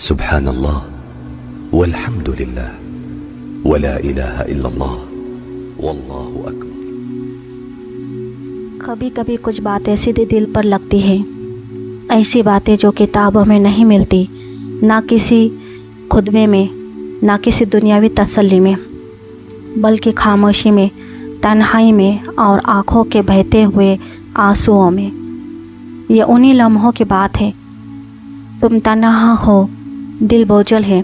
سبحان اللہ والحمد للہ ولا الہ الا اللہ واللہ اکبر۔ کبھی کبھی کچھ باتیں سیدھے دل پر لگتی ہیں، ایسی باتیں جو کتابوں میں نہیں ملتی، نہ کسی خطبے میں، نہ کسی دنیاوی تسلی میں، بلکہ خاموشی میں، تنہائی میں اور آنکھوں کے بہتے ہوئے آنسوؤں میں۔ یہ انہی لمحوں کی بات ہے۔ تم تنہا ہو، دل بوجھل ہے،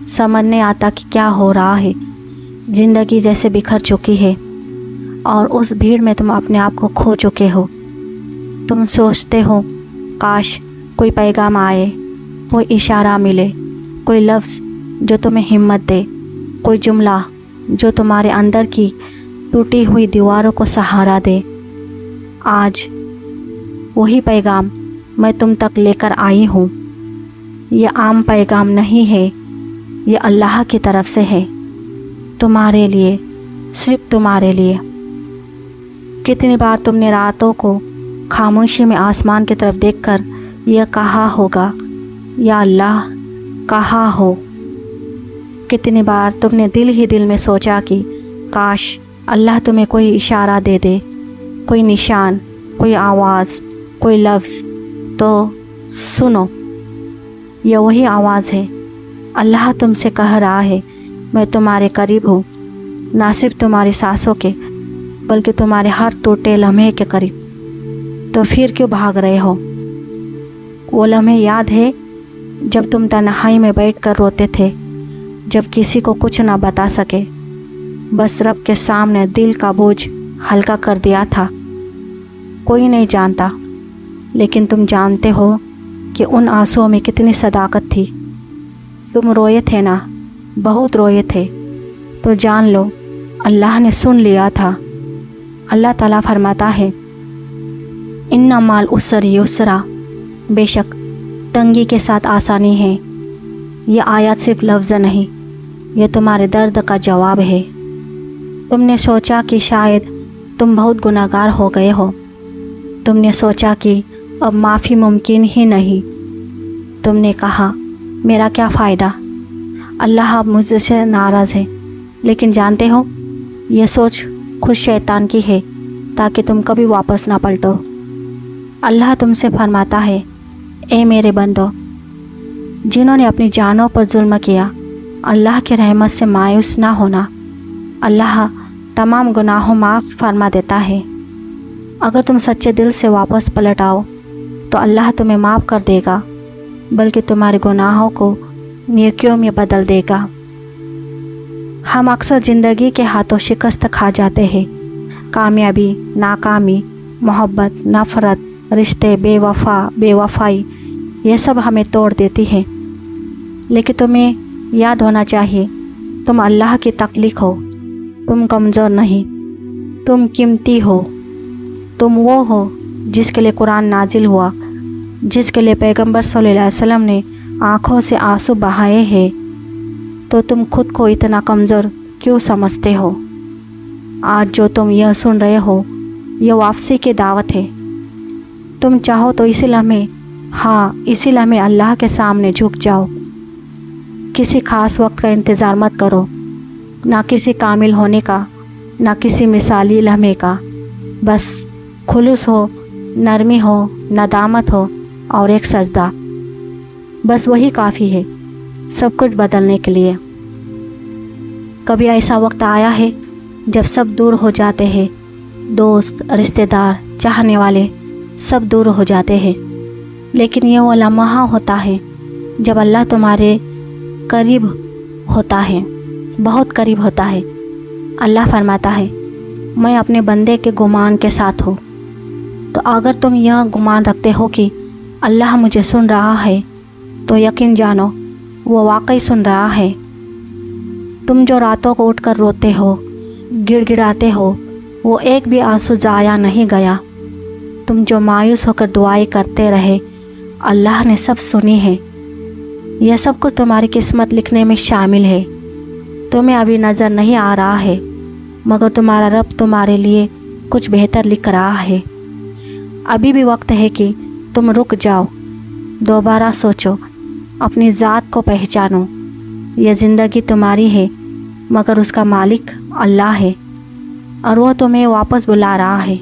سمجھ نہیں آتا کہ کیا ہو رہا ہے، زندگی جیسے بکھر چکی ہے، اور اس بھیڑ میں تم اپنے آپ کو کھو چکے ہو۔ تم سوچتے ہو کاش کوئی پیغام آئے، کوئی اشارہ ملے، کوئی لفظ جو تمہیں ہمت دے، کوئی جملہ جو تمہارے اندر کی ٹوٹی ہوئی دیواروں کو سہارا دے۔ آج وہی پیغام میں تم تک لے کر آئی ہوں۔ یہ عام پیغام نہیں ہے، یہ اللہ کی طرف سے ہے، تمہارے لیے، صرف تمہارے لیے۔ کتنی بار تم نے راتوں کو خاموشی میں آسمان کی طرف دیکھ کر یہ کہا ہوگا، یا اللہ کہاں ہو؟ کتنی بار تم نے دل ہی دل میں سوچا کہ کاش اللہ تمہیں کوئی اشارہ دے دے، کوئی نشان، کوئی آواز، کوئی لفظ۔ تو سنو، یہ وہی آواز ہے۔ اللہ تم سے کہہ رہا ہے میں تمہارے قریب ہوں، نہ صرف تمہاری سانسوں کے بلکہ تمہارے ہر ٹوٹے لمحے کے قریب۔ تو پھر کیوں بھاگ رہے ہو؟ وہ لمحے یاد ہے جب تم تنہائی میں بیٹھ کر روتے تھے، جب کسی کو کچھ نہ بتا سکے، بس رب کے سامنے دل کا بوجھ ہلکا کر دیا تھا۔ کوئی نہیں جانتا، لیکن تم جانتے ہو کہ ان آنسوؤں میں کتنی صداقت تھی۔ تم روئے تھے نا، بہت روئے تھے، تو جان لو اللہ نے سن لیا تھا۔ اللہ تعالیٰ فرماتا ہے ان مع العسر یسرا، بے شک تنگی کے ساتھ آسانی ہے۔ یہ آیات صرف لفظ نہیں، یہ تمہارے درد کا جواب ہے۔ تم نے سوچا کہ شاید تم بہت گناہ گار ہو گئے ہو، تم نے سوچا کہ اب معافی ممکن ہی نہیں۔ تم نے کہا میرا کیا فائدہ، اللہ اب مجھ سے ناراض ہے۔ لیکن جانتے ہو یہ سوچ خود شیطان کی ہے، تاکہ تم کبھی واپس نہ پلٹو۔ اللہ تم سے فرماتا ہے اے میرے بندو، جنہوں نے اپنی جانوں پر ظلم کیا، اللہ کی رحمت سے مایوس نہ ہونا۔ اللہ تمام گناہوں معاف فرما دیتا ہے۔ اگر تم سچے دل سے واپس پلٹ آؤ تو اللہ تمہیں معاف کر دے گا، بلکہ تمہارے گناہوں کو نیکیوں میں بدل دے گا۔ ہم اکثر زندگی کے ہاتھوں شکست کھا جاتے ہیں۔ کامیابی، ناکامی، محبت، نفرت، رشتے، بے وفا، بے وفائی، یہ سب ہمیں توڑ دیتی ہے۔ لیکن تمہیں یاد ہونا چاہیے تم اللہ کی تخلیق ہو، تم کمزور نہیں، تم قیمتی ہو۔ تم وہ ہو جس کے لیے قرآن نازل ہوا، جس کے لیے پیغمبر صلی اللہ علیہ وسلم نے آنکھوں سے آنسو بہائے ہیں۔ تو تم خود کو اتنا کمزور کیوں سمجھتے ہو؟ آج جو تم یہ سن رہے ہو یہ واپسی کی دعوت ہے۔ تم چاہو تو اسی لمحے اللہ کے سامنے جھک جاؤ۔ کسی خاص وقت کا انتظار مت کرو، نہ کسی کامل ہونے کا، نہ کسی مثالی لمحے کا۔ بس خلوص ہو، نرمی ہو، ندامت ہو اور ایک سجدہ، بس وہی کافی ہے سب کچھ بدلنے کے لیے۔ کبھی ایسا وقت آیا ہے جب سب دور ہو جاتے ہیں، دوست، رشتہ دار، چاہنے والے سب دور ہو جاتے ہیں، لیکن یہ وہ لمحہ ہوتا ہے جب اللہ تمہارے قریب ہوتا ہے، بہت قریب ہوتا ہے۔ اللہ فرماتا ہے میں اپنے بندے کے گمان کے ساتھ ہوں۔ تو اگر تم یہ گمان رکھتے ہو کہ اللہ مجھے سن رہا ہے، تو یقین جانو وہ واقعی سن رہا ہے۔ تم جو راتوں کو اٹھ کر روتے ہو، گڑ گڑاتے ہو، وہ ایک بھی آنسو ضائع نہیں گیا۔ تم جو مایوس ہو کر دعائیں کرتے رہے، اللہ نے سب سنی ہے۔ یہ سب کچھ تمہاری قسمت لکھنے میں شامل ہے۔ تمہیں ابھی نظر نہیں آ رہا ہے، مگر تمہارا رب تمہارے لیے کچھ بہتر لکھ رہا ہے۔ ابھی بھی وقت ہے کہ تم رک جاؤ، دوبارہ سوچو अपनी ज़ात को पहचानो। यह ज़िंदगी तुम्हारी है मगर उसका मालिक अल्लाह है और वो तुम्हें वापस बुला रहा है।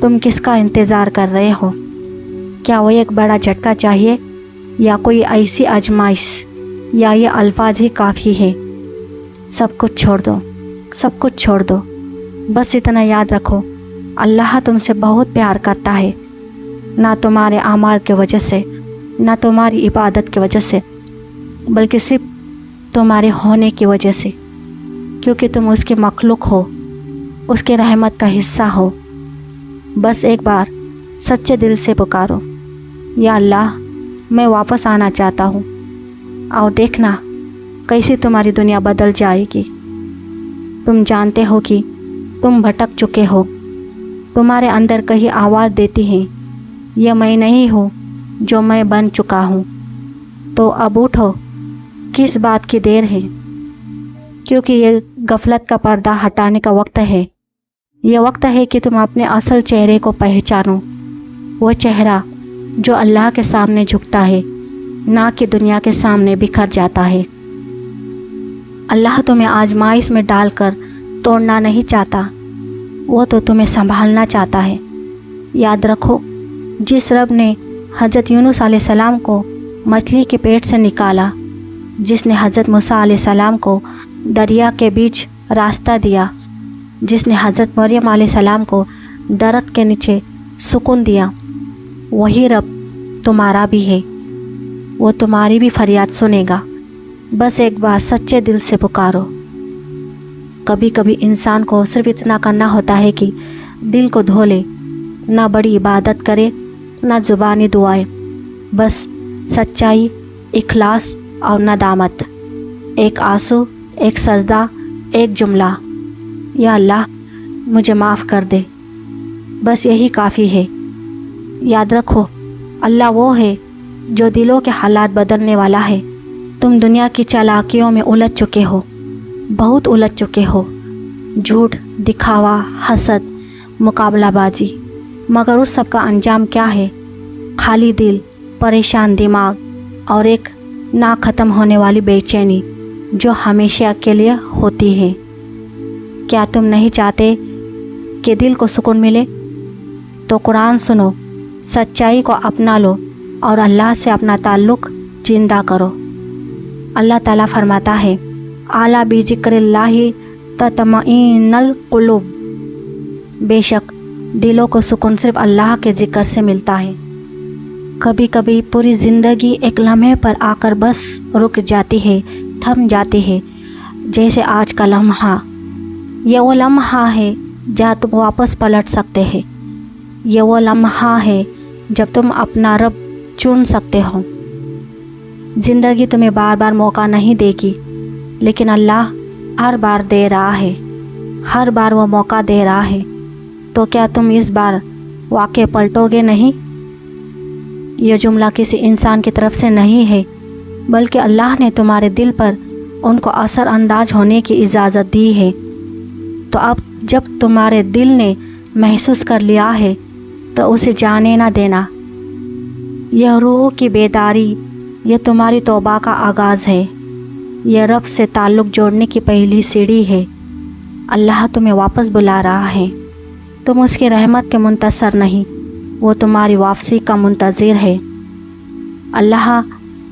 तुम किसका इंतज़ार कर रहे हो? क्या वो एक बड़ा झटका चाहिए या कोई ऐसी आजमाइश, या ये अल्फाज ही काफ़ी है? सब कुछ छोड़ दो, सब कुछ छोड़ दो। बस इतना याद रखो, अल्लाह तुमसे बहुत प्यार करता है, ना तुम्हारे आमाल की वजह से, ना तुम्हारी इबादत की वजह से, बल्कि सिर्फ तुम्हारे होने की वजह से, क्योंकि तुम उसकी मखलूक हो, उसके रहमत का हिस्सा हो। बस एक बार सच्चे दिल से पुकारो, या अल्लाह मैं वापस आना चाहता हूँ, और देखना कैसी तुम्हारी दुनिया बदल जाएगी। तुम जानते हो कि तुम भटक चुके हो, तुम्हारे अंदर कहीं आवाज़ देती है, यह मैं नहीं हूँ जो मैं बन चुका हूँ। तो अब उठो, किस बात की देर है? क्योंकि ये गफलत का पर्दा हटाने का वक्त है। यह वक्त है कि तुम अपने असल चेहरे को पहचानो, वो चेहरा जो अल्लाह के सामने झुकता है, ना कि दुनिया के सामने बिखर जाता है। अल्लाह तुम्हें आजमाइश में डालकर तोड़ना नहीं चाहता, वो तो तुम्हें संभालना चाहता है। याद रखो, जिस रब ने हज़रत यूनुस अलैहिस्सलाम को मछली के पेट से निकाला, जिसने हज़रत मूसा अलैहिस्सलाम को दरिया के बीच रास्ता दिया, जिसने हज़रत मरियम अलैहिस्सलाम को दर्द के नीचे सुकून दिया, वही रब तुम्हारा भी है। वो तुम्हारी भी फरियाद सुनेगा। बस एक बार सच्चे दिल से पुकारो। कभी कभी इंसान को सिर्फ इतना करना होता है कि दिल को धो ले, ना बड़ी इबादत करे, ना ज़ुबानी दुआएं, बस सच्चाई, इखलास और नदामत। एक आंसू, एक सजदा, एक जुमला, या अल्लाह मुझे माफ़ कर दे, बस यही काफ़ी है। याद रखो, अल्लाह वो है जो दिलों के हालात बदलने वाला है। तुम दुनिया की चालाकियों में उलझ चुके हो, बहुत उलझ चुके हो। झूठ, दिखावा, हसद, मुकाबलाबाजी, मगर उस सब का अंजाम क्या है? खाली दिल, परेशान दिमाग और एक ना ख़त्म होने वाली बेचैनी जो हमेशा के लिए होती है। क्या तुम नहीं चाहते कि दिल को सुकून मिले? तो कुरान सुनो, सच्चाई को अपना लो और अल्लाह से अपना ताल्लुक़ जिंदा करो। अल्लाह ताला फरमाता है, आला बिज़िक्रिल्लाहि तत्मइन्नुल कुलूब। बेशक दिलों को सुकून सिर्फ अल्लाह के ज़िक्र से मिलता है। कभी कभी पूरी ज़िंदगी एक लम्हे पर आकर बस रुक जाती है, थम जाती है, जैसे आज का लम्हा। यह वो लम्हा है जहाँ तुम वापस पलट सकते हैं। यह वो लम्हा है जब तुम अपना रब चुन सकते हो। ज़िंदगी तुम्हें बार बार मौका नहीं देगी, लेकिन अल्लाह हर बार दे रहा है, हर बार वो मौका दे रहा है। तो क्या तुम इस बार वाकई पलटोगे नहीं? यह जुमला किसी इंसान की तरफ से नहीं है, बल्कि अल्लाह ने तुम्हारे दिल पर उनको असर अंदाज होने की इजाज़त दी है। तो अब जब तुम्हारे दिल ने महसूस कर लिया है तो उसे जाने ना देना। यह रूह की बेदारी, यह तुम्हारी तौबा का आगाज़ है। यह रब से ताल्लुक़ जोड़ने की पहली सीढ़ी है। अल्लाह तुम्हें वापस बुला रहा है। तुम उसकी रहमत के मुंतज़र नहीं, वो तुम्हारी वापसी का मुंतज़िर है। अल्लाह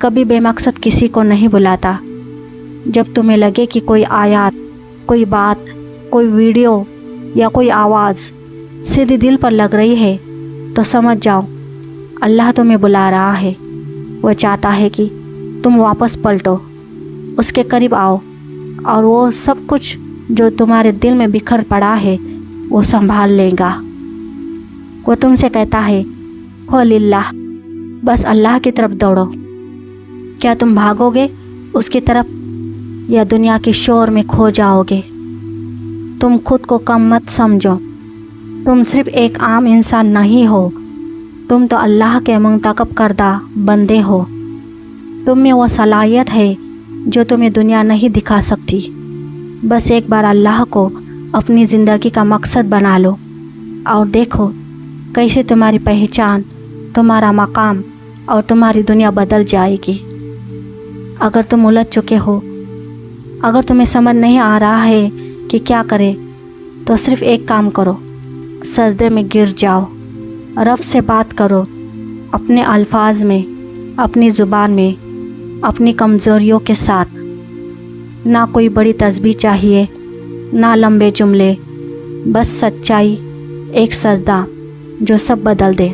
कभी बेमकसद किसी को नहीं बुलाता। जब तुम्हें लगे कि कोई आयत, कोई बात, कोई वीडियो या कोई आवाज़ सीधी दिल पर लग रही है, तो समझ जाओ अल्लाह तुम्हें बुला रहा है। वो चाहता है कि तुम वापस पलटो, उसके करीब आओ और वो सब कुछ जो तुम्हारे दिल में बिखर पड़ा है वो संभाल लेगा। वो तुमसे कहता है, हो लिल्लाह, बस अल्लाह की तरफ दौड़ो। क्या तुम भागोगे उसकी तरफ या दुनिया के शोर में खो जाओगे? तुम खुद को कम मत समझो। तुम सिर्फ एक आम इंसान नहीं हो, तुम तो अल्लाह के मुंतखब करदा बंदे हो। तुम में वो सलाहियत है जो तुम्हें दुनिया नहीं दिखा सकती। बस एक बार अल्लाह को अपनी ज़िंदगी का मकसद बना लो और देखो कैसे तुम्हारी पहचान, तुम्हारा मकाम और तुम्हारी दुनिया बदल जाएगी। अगर तुम उलझ चुके हो, अगर तुम्हें समझ नहीं आ रहा है कि क्या करें, तो सिर्फ एक काम करो, सजदे में गिर जाओ, रब से बात करो, अपने अल्फाज में, अपनी ज़ुबान में, अपनी कमज़ोरियों के साथ। ना कोई बड़ी तस्बीह चाहिए, ना लंबे जुमले, बस सच्चाई, एक सजदा जो सब बदल दे।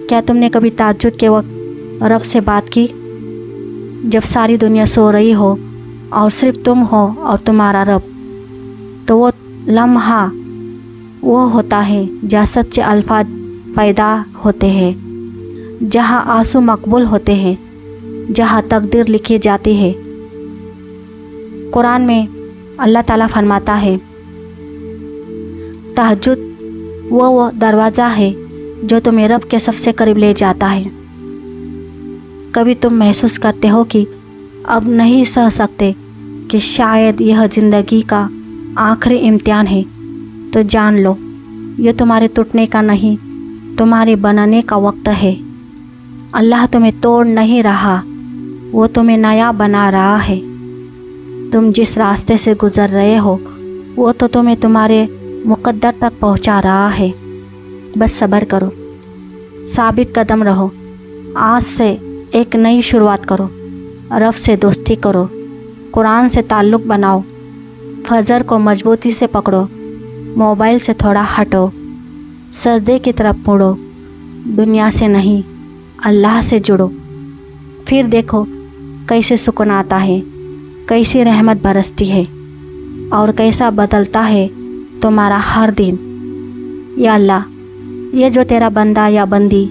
क्या तुमने कभी ताज्जुद के वक्त रब से बात की, जब सारी दुनिया सो रही हो और सिर्फ तुम हो और तुम्हारा रब? तो वो लम्हा वो होता है जहाँ सच्चे अल्फाज पैदा होते हैं, जहाँ आंसू मकबूल होते हैं, जहाँ तकदीर लिखी जाती है। कुरान में अल्लाह ताला फरमाता है, तहज्जुद वो दरवाज़ा है जो तुम्हें रब के सबसे करीब ले जाता है। कभी तुम महसूस करते हो कि अब नहीं सह सकते, कि शायद यह ज़िंदगी का आखिरी इम्तिहान है, तो जान लो ये तुम्हारे टूटने का नहीं, तुम्हारे बनाने का वक्त है। अल्लाह तुम्हें तोड़ नहीं रहा, वो तुम्हें नया बना रहा है। तुम जिस रास्ते से गुज़र रहे हो वो तो तुम्हें तुम्हारे मुक़द्दर तक पहुंचा रहा है। बस सब्र करो, साबित कदम रहो, आज से एक नई शुरुआत करो, रब से दोस्ती करो, कुरान से ताल्लुक़ बनाओ, फजर को मजबूती से पकड़ो, मोबाइल से थोड़ा हटो, सजदे की तरफ मुड़ो, दुनिया से नहीं अल्लाह से जुड़ो। फिर देखो कैसे सुकून आता है, कैसी रहमत बरसती है और कैसा बदलता है तुम्हारा हर दिन। या अल्लाह, ये जो तेरा बंदा या बंदी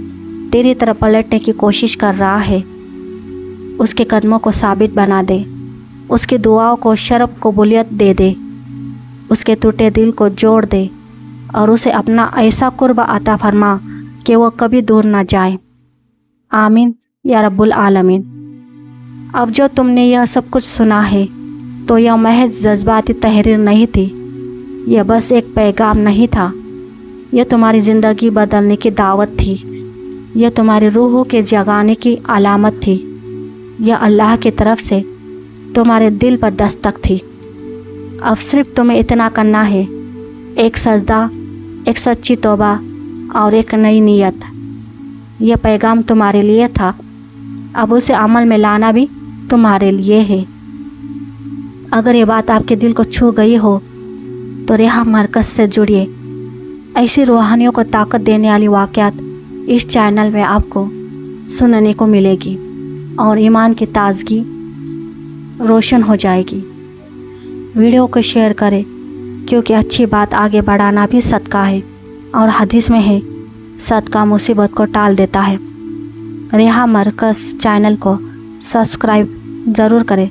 तेरी तरफ पलटने की कोशिश कर रहा है, उसके कदमों को साबित बना दे, उसकी दुआओं को शरफ कबूलियत दे दे, उसके टूटे दिल को जोड़ दे और उसे अपना ऐसा कुर्ब अता फरमा कि वो कभी दूर ना जाए। आमीन या रब्बुल आलमीन। अब जो तुमने यह सब कुछ सुना है, तो यह महज जज्बाती तहरीर नहीं थी, यह बस एक पैगाम नहीं था, यह तुम्हारी ज़िंदगी बदलने की दावत थी, यह तुम्हारी रूहों के जगाने की अलामत थी, यह अल्लाह की तरफ से तुम्हारे दिल पर दस्तक थी। अब सिर्फ तुम्हें इतना करना है, एक सजदा, एक सच्ची तौबा और एक नई नीयत। यह पैगाम तुम्हारे लिए था, अब उसे अमल में लाना भी तुम्हारे लिए है। अगर ये बात आपके दिल को छू गई हो तो रेहा मरकज़ से जुड़िए। ऐसी रूहानियों को ताकत देने वाली वाक़यात इस चैनल में आपको सुनने को मिलेगी और ईमान की ताज़गी रोशन हो जाएगी। वीडियो को शेयर करें, क्योंकि अच्छी बात आगे बढ़ाना भी सदका है और हदीस में है, सदका मुसीबत को टाल देता है। रेहा मरकज़ चैनल को सब्सक्राइब ज़रूर करें